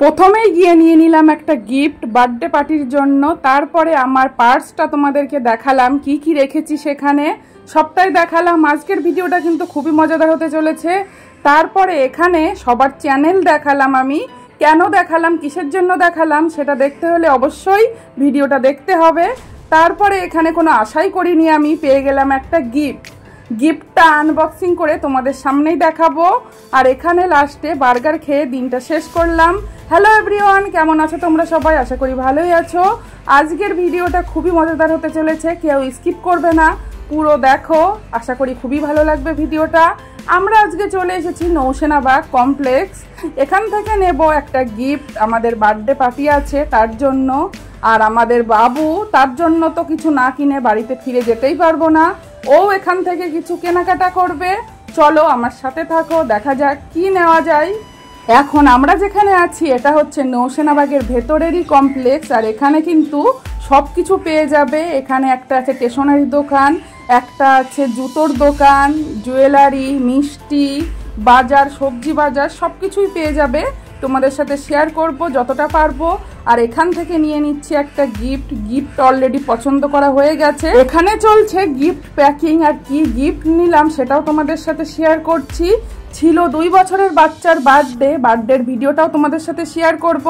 প্রথমেই গিয়ে নিয়ে নিলাম একটা গিফট বার্থডে পার্টির জন্য। তারপরে আমার পার্সটা তোমাদেরকে দেখালাম কি কি রেখেছি সেখানে, সবটাই দেখালাম। আজকের ভিডিওটা কিন্তু খুবই মজাদার হতে চলেছে। তারপরে এখানে সবার চ্যানেল দেখালাম, আমি কেন দেখালাম, কিসের জন্য দেখালাম সেটা দেখতে হলে অবশ্যই ভিডিওটা দেখতে হবে। তারপরে এখানে কোনো আশাই করিনি আমি পেয়ে গেলাম একটা গিফটটা আনবক্সিং করে তোমাদের সামনেই দেখাবো। আর এখানে লাস্টে বার্গার খেয়ে দিনটা শেষ করলাম। হ্যালো এভরিওয়ান, কেমন আছো তোমরা সবাই? আশা করি ভালোই আছো। আজকের ভিডিওটা খুবই মজাদার হতে চলেছে, কেউ স্কিপ করবে না, পুরো দেখো। আশা করি খুবই ভালো লাগবে ভিডিওটা। আমরা আজকে চলে এসেছি নৌসেনাবাগ কমপ্লেক্স। এখান থেকে নেব একটা গিফট, আমাদের বার্থডে পার্টি আছে তার জন্য। আর আমাদের বাবু, তার জন্য তো কিছু না কিনে বাড়িতে ফিরে যেতেই পারবো না, ও এখান থেকে কিছু কেনাকাটা করবে। চলো আমার সাথে থাকো, দেখা যাক কি নেওয়া যায়। এখন আমরা যেখানে আছি এটা হচ্ছে নৌসেনাবাগের ভেতরেরই কমপ্লেক্স। আর এখানে কিন্তু সব কিছু পেয়ে যাবে। এখানে একটা আছে স্টেশনারি দোকান, একটা আছে জুতোর দোকান, জুয়েলারি, মিষ্টি বাজার, সবজি বাজার, সব কিছুই পেয়ে যাবে। তোমাদের সাথে শেয়ার করব যতটা পারবো। আর এখান থেকে নিয়ে নিচ্ছি একটা গিফট অলরেডি পছন্দ করা হয়ে গেছে। এখানে চলছে গিফট প্যাকিং, আর কি গিফট নিলাম সেটাও তোমাদের সাথে শেয়ার করছি। ছিল 2 বছরের বাচ্চার বার্থডের ভিডিওটাও তোমাদের সাথে শেয়ার করব।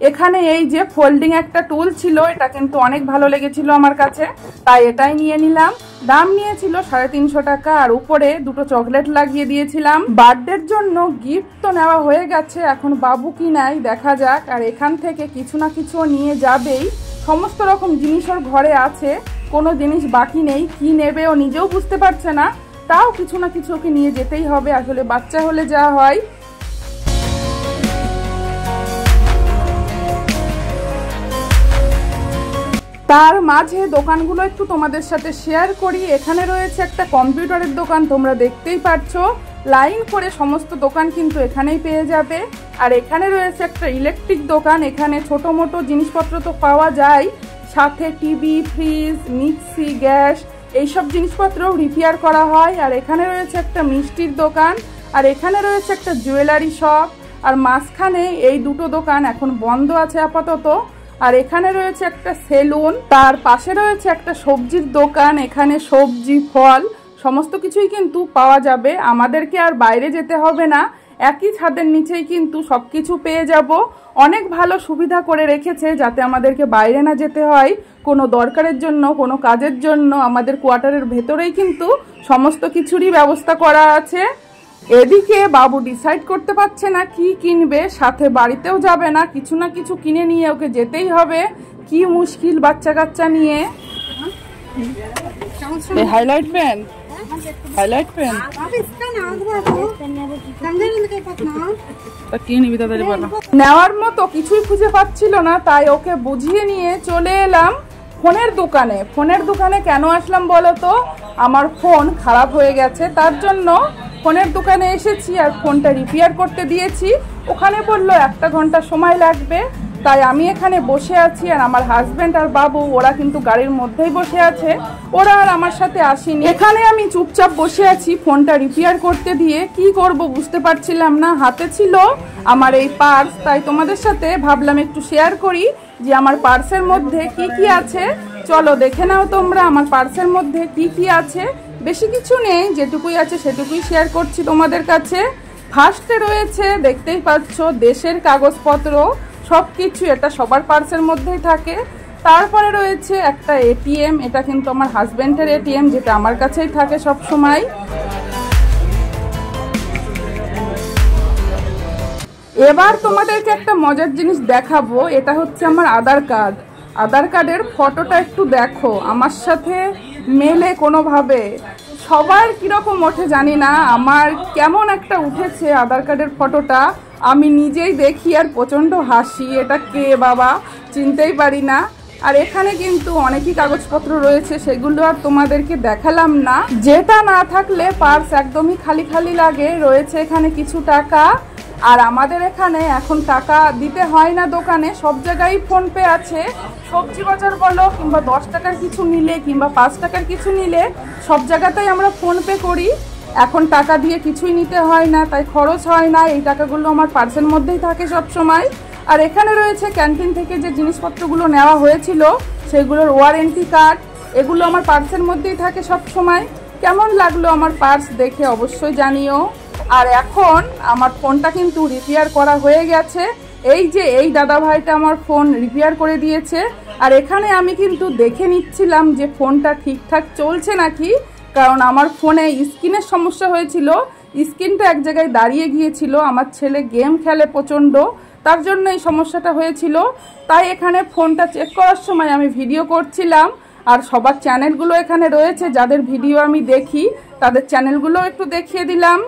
এখানে এই যে ফোল্ডিং একটা টুল ছিল, এটা কিন্তু অনেক ভালো লেগেছিল আমার কাছে, তাই এটাই নিয়ে নিলাম। দাম নিয়েছিল 350 টাকা, আর উপরে 2টো চকলেট লাগিয়ে দিয়েছিলাম। বার্থডের জন্য গিফট তো নেওয়া হয়ে গেছে, এখন বাবু কি নেয় দেখা যাক। আর এখান থেকে কিছু না কিছু নিয়ে যাবেই, সমস্ত রকম জিনিস ওর ঘরে আছে, কোনো জিনিস বাকি নেই। কি নেবে ও নিজেও বুঝতে পারছে না, তাও কিছু না কিছু ওকে নিয়ে যেতেই হবে। আসলে বাচ্চা হলে যা হয়। তার মাঝে দোকানগুলো একটু তোমাদের সাথে শেয়ার করি। এখানে রয়েছে একটা কম্পিউটারের দোকান, তোমরা দেখতেই পাচ্ছ। লাইন করে সমস্ত দোকান কিন্তু এখানেই পেয়ে যাবে। আর এখানে রয়েছে একটা ইলেকট্রিক দোকান, এখানে ছোট মোটো জিনিসপত্র তো পাওয়া যায়, সাথে টিভি, ফ্রিজ, মিক্সি, গ্যাস, এইসব জিনিসপত্রও রিপেয়ার করা হয়। আর এখানে রয়েছে একটা মিষ্টির দোকান, আর এখানে রয়েছে একটা জুয়েলারি শপ। আর মাঝখানে এই 2টো দোকান এখন বন্ধ আছে আপাতত। আর এখানে রয়েছে একটা সেলুন, তার পাশে রয়েছে একটা সবজির দোকান। এখানে সবজি, ফল সমস্ত কিছুই কিন্তু পাওয়া যাবে, আমাদেরকে আর বাইরে যেতে হবে না, একই ছাদের নিচেই কিন্তু সব কিছু পেয়ে যাব। অনেক ভালো সুবিধা করে রেখেছে যাতে আমাদেরকে বাইরে না যেতে হয় কোনো দরকারের জন্য, কোনো কাজের জন্য। আমাদের কোয়ার্টারের ভেতরেই কিন্তু সমস্ত কিছুরই ব্যবস্থা করা আছে। এদিকে বাবু ডিসাইড করতে পারছে না কি কিনবে, সাথে বাড়িতেও যাবে না, কিছু না কিছু কিনে নিয়ে ওকে যেতেই হবে। কি মুশকিল বাচ্চা কাচ্চা নিয়ে। হাইলাইট পেন নেওয়ার মতো কিছুই খুঁজে পাচ্ছিল না, তাই ওকে বুঝিয়ে নিয়ে চলে এলাম ফোনের দোকানে কেন আসলাম বলো তো? আমার ফোন খারাপ হয়ে গেছে, তার জন্য ফোনের দোকানে এসেছি। আর ফোনটা রিপেয়ার করতে দিয়েছি, ওখানে বললো 1 ঘন্টা সময় লাগবে। তাই আমি এখানে বসে আছি, আর আমার হাজবেন্ড আর বাবু ওরা কিন্তু গাড়ির মধ্যেই বসে আছে, ওরা আর আমার সাথে আসেনি। এখানে আমি চুপচাপ বসে আছি ফোনটা রিপেয়ার করতে দিয়ে। কি করব বুঝতে পারছিলাম না, হাতে ছিল আমার এই পার্স, তাই তোমাদের সাথে ভাবলাম একটু শেয়ার করি যে আমার পার্সের মধ্যে কি কি আছে। চলো দেখে নাও তোমরা আমার পার্সের মধ্যে কি কি আছে। বেশি কিছু নেই, যেটুকুই আছে সেটুকুই শেয়ার করছি তোমাদের কাছে। ফার্স্টে রয়েছে, দেখতেই পাচ্ছ, দেশের কাগজপত্র সব কিছু, এটা সবার পার্সের মধ্যেই থাকে। তারপরে রয়েছে একটা এটিএম, এটা কিন্তু আমার হাজবেন্ডের এটিএম, যেটা আমার কাছেই থাকে সব সময়। এবার তোমাদেরকে একটা মজার জিনিস দেখাবো, এটা হচ্ছে আমার আধার কার্ডের ফটোটা একটু দেখো, আমার সাথে মেলে কোনোভাবে। সবার কিরকম ওঠে জানি না, আমার কেমন একটা উঠেছে আধার কার্ডের ফটোটা। আমি নিজেই দেখি আর প্রচণ্ড হাসি, এটা কে বাবা চিনতেই পারি না। আর এখানে কিন্তু অনেকই কাগজপত্র রয়েছে, সেগুলো আর তোমাদেরকে দেখালাম না। যেটা না থাকলে পার্স একদমই খালি খালি লাগে। রয়েছে এখানে কিছু টাকা, আর আমাদের এখানে এখন টাকা দিতে হয় না দোকানে, সব জায়গায় ফোনপে আছে। সবজি বাজার বলো, কিংবা 10 টাকার কিছু নিলে, কিংবা 5 টাকার কিছু নিলে, সব জায়গাতেই আমরা ফোনপে করি। এখন টাকা দিয়ে কিছুই নিতে হয় না, তাই খরচ হয় না। এই টাকাগুলো আমার পার্সের মধ্যেই থাকে সব সময়। আর এখানে রয়েছে ক্যান্টিন থেকে যে জিনিসপত্রগুলো নেওয়া হয়েছিল সেগুলোর ওয়ারেন্টি কার্ড। এগুলো আমার পার্সের মধ্যেই থাকে সব সময়। কেমন লাগলো আমার পার্স দেখে অবশ্যই জানিও। আর এখন আমার ফোনটা কিন্তু রিপেয়ার করা হয়ে গেছে। এই যে এই দাদা ভাইটা আমার ফোন রিপেয়ার করে দিয়েছে। আর এখানে আমি কিন্তু দেখে নিচ্ছিলাম যে ফোনটা ঠিকঠাক চলছে নাকি, কারণ আমার ফোনে স্ক্রিনের সমস্যা হয়েছিল, স্ক্রিনটা এক জায়গায় দাঁড়িয়ে গিয়েছিল। আমার ছেলে গেম খেলে প্রচণ্ড, তার জন্য এই সমস্যাটা হয়েছিল। তাই এখানে ফোনটা চেক করার সময় আমি ভিডিও করছিলাম। আর সবার চ্যানেলগুলো এখানে রয়েছে, যাদের ভিডিও আমি দেখি তাদের চ্যানেলগুলো একটু দেখিয়ে দিলাম।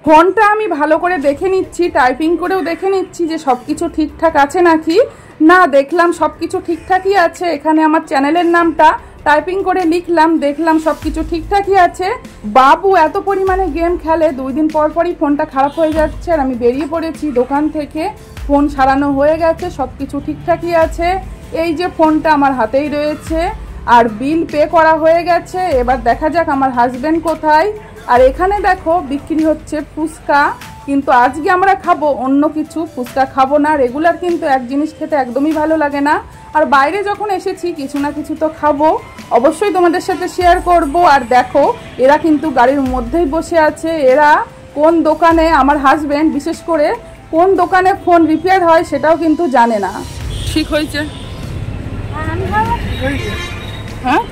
ফোনটা আমি ভালো করে দেখে নিচ্ছি, টাইপিং করেও দেখে নিচ্ছি যে সব কিছু ঠিকঠাক আছে নাকি। না, দেখলাম সব কিছু ঠিকঠাকই আছে। এখানে আমার চ্যানেলের নামটা টাইপিং করে লিখলাম, দেখলাম সব কিছু ঠিকঠাকই আছে। বাবু এত পরিমাণে গেম খেলে, 2 দিন পর পরই ফোনটা খারাপ হয়ে যাচ্ছে। আর আমি বেরিয়ে পড়েছি দোকান থেকে, ফোন সারানো হয়ে গেছে, সব কিছু ঠিকঠাকই আছে। এই যে ফোনটা আমার হাতেই রয়েছে, আর বিল পে করা হয়ে গেছে। এবার দেখা যাক আমার হাজবেন্ড কোথায়। আর এখানে দেখো বিক্রি হচ্ছে ফুচকা, কিন্তু আজকে আমরা খাবো অন্য কিছু, ফুচকা খাবো না। রেগুলার কিন্তু এক জিনিস খেতে একদমই ভালো লাগে না। আর বাইরে যখন এসেছি কিছু না কিছু তো খাবো, অবশ্যই তোমাদের সাথে শেয়ার করব। আর দেখো এরা কিন্তু গাড়ির মধ্যেই বসে আছে। এরা কোন দোকানে, আমার হাজবেন্ড বিশেষ করে কোন দোকানে ফোন রিপেয়ার হয় সেটাও কিন্তু জানে না। ঠিক হয়েছে? হ্যাঁ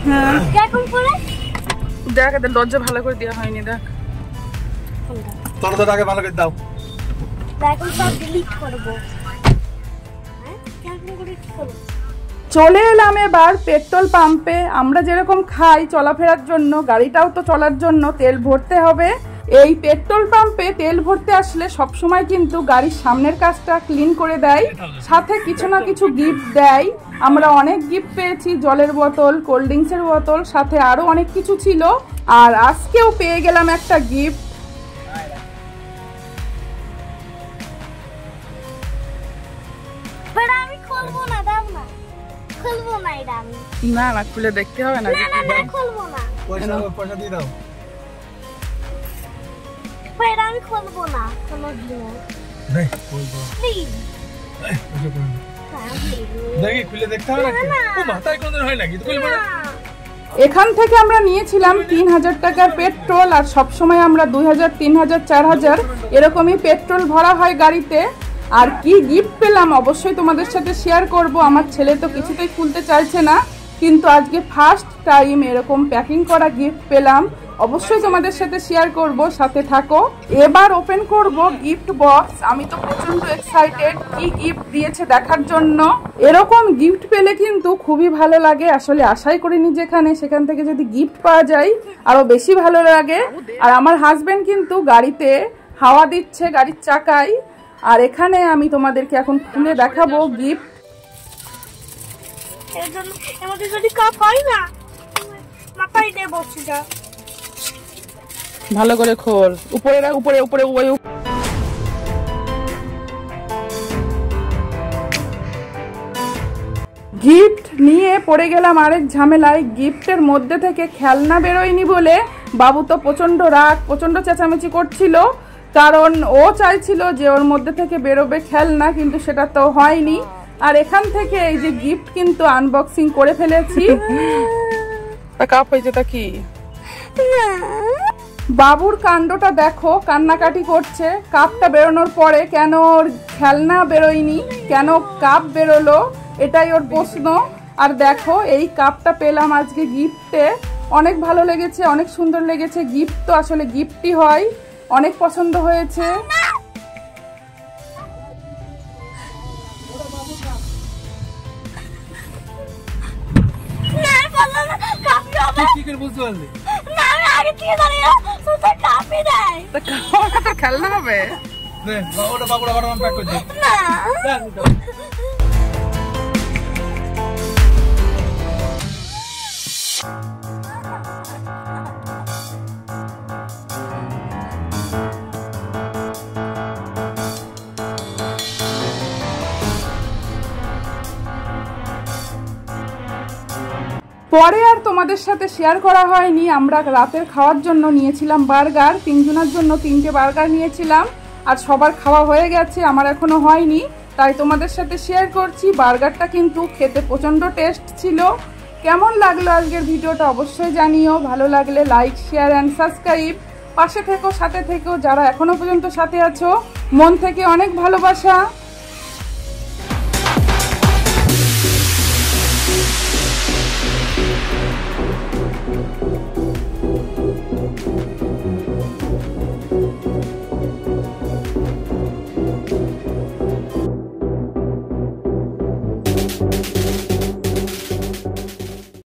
হ্যাঁ, দেখ এদের দরজা ভালো করে দেওয়া হয়নি। দেখ তোর আগে ভালো করে দাও। চলে এলাম এবার পেট্রোল পাম্পে। আমরা যেরকম খাই চলাফেরার জন্য, গাড়িটাও তো চলার জন্য তেল ভরতে হবে। এই পেট্রোল পাম্পে তেল ভরতে আসলে সবসময় কিন্তু গাড়ির সামনের কাজটা ক্লিন করে দেয়, সাথে কিছু না কিছু গিফট দেয়। আমরা অনেক গিফট পেয়েছি, জলের বোতল, কোল্ড ড্রিঙ্কসের বোতল, সাথে আরো অনেক কিছু ছিল। আর আজকেও পেয়ে গেলাম একটা গিফট। না না, খুলে দেখতে হবে না। পয়সা দিয়ে দাও। আমি খুলবো না কোনোদিনও। দেখি খুলে দেখতে হবে নাকি? ও মাথায় কোনদিন হয় নাকি? খুলবো না। এখান থেকে আমরা নিয়েছিলাম 3000 টাকার পেট্রোল। আর সবসময় আমরা 2000, 3000, 4000 এরকমই পেট্রোল ভরা হয় গাড়িতে। আর কি গিফট পেলাম অবশ্যই তোমাদের সাথে শেয়ার করব। আমার ছেলে তো কিছুতেই খুলতে চাইছে না, কিন্তু আজকে ফার্স্ট টাইম এরকম প্যাকিং করা গিফট পেলাম। অবশ্যই তোমাদের সাথে শেয়ার করব, সাথে থাকো। এবার ওপেন করব গিফট বক্স। আমি তো প্রচন্ড এক্সাইটেড কি গিফট দিয়েছে দেখার জন্য। এরকম গিফট পেলে কিন্তু খুবই ভালো লাগে। আসলে আশাই করিনি যেখানে, সেখান থেকে যদি গিফট পাওয়া যায় আরো বেশি ভালো লাগে। আর আমার হাজবেন্ড কিন্তু গাড়িতে হাওয়া দিচ্ছে গাড়ির চাকায়। আর এখানে আমি তোমাদেরকে এখন খুলে দেখাবো গিফট। এর জন্য আমাদের যদি কাপ হয় না, মাথায় দিয়ে বসে যা। ভালো করে খোল, উপরে রাখ, উপরে উপরে ওই গিফট নিয়ে পড়ে গেলাম আরেক ঝামেলায়। গিফটের মধ্যে থেকে খেলনা বেরোয়নি বলে বাবু তো প্রচন্ড রাগ, প্রচন্ড চেঁচামেচি করছিল। কারণ ও চাইছিল যে ওর মধ্যে থেকে বেরোবে খেলনা, কিন্তু সেটা তো হয়নি। আর এখান থেকে এই যে গিফট কিন্তু আনবক্সিং করে ফেলেছি। কাপ হয়েছে তা কি? বাবুর কাণ্ডটা দেখো, কান্নাকাটি করছে। কাপটা বেরোনোর পরে কেন ওর খেলনা বেরোয়নি, কেন কাপ বেরোলো, এটাই ওর প্রশ্ন। আর দেখো এই কাপটা পেলাম আজকে গিফটে, অনেক ভালো লেগেছে, অনেক সুন্দর লেগেছে। গিফট তো আসলে গিফটই হয়, অনেক পছন্দ হয়েছে। খেলনা হবে পরে আর তোমাদের সাথে শেয়ার করা হয়নি। আমরা রাতের খাওয়ার জন্য নিয়েছিলাম বার্গার, 3 জনের জন্য 3টে বার্গার নিয়েছিলাম। আর সবার খাওয়া হয়ে গেছে, আমার এখনো হয়নি, তাই তোমাদের সাথে শেয়ার করছি। বার্গারটা কিন্তু খেতে প্রচণ্ড টেস্ট ছিল। কেমন লাগলো আজকের ভিডিওটা অবশ্যই জানিও। ভালো লাগলে লাইক, শেয়ার অ্যান্ড সাবস্ক্রাইব। পাশে থেকো, সাথে থেকো। যারা এখনো পর্যন্ত সাথে আছো, মন থেকে অনেক ভালোবাসা।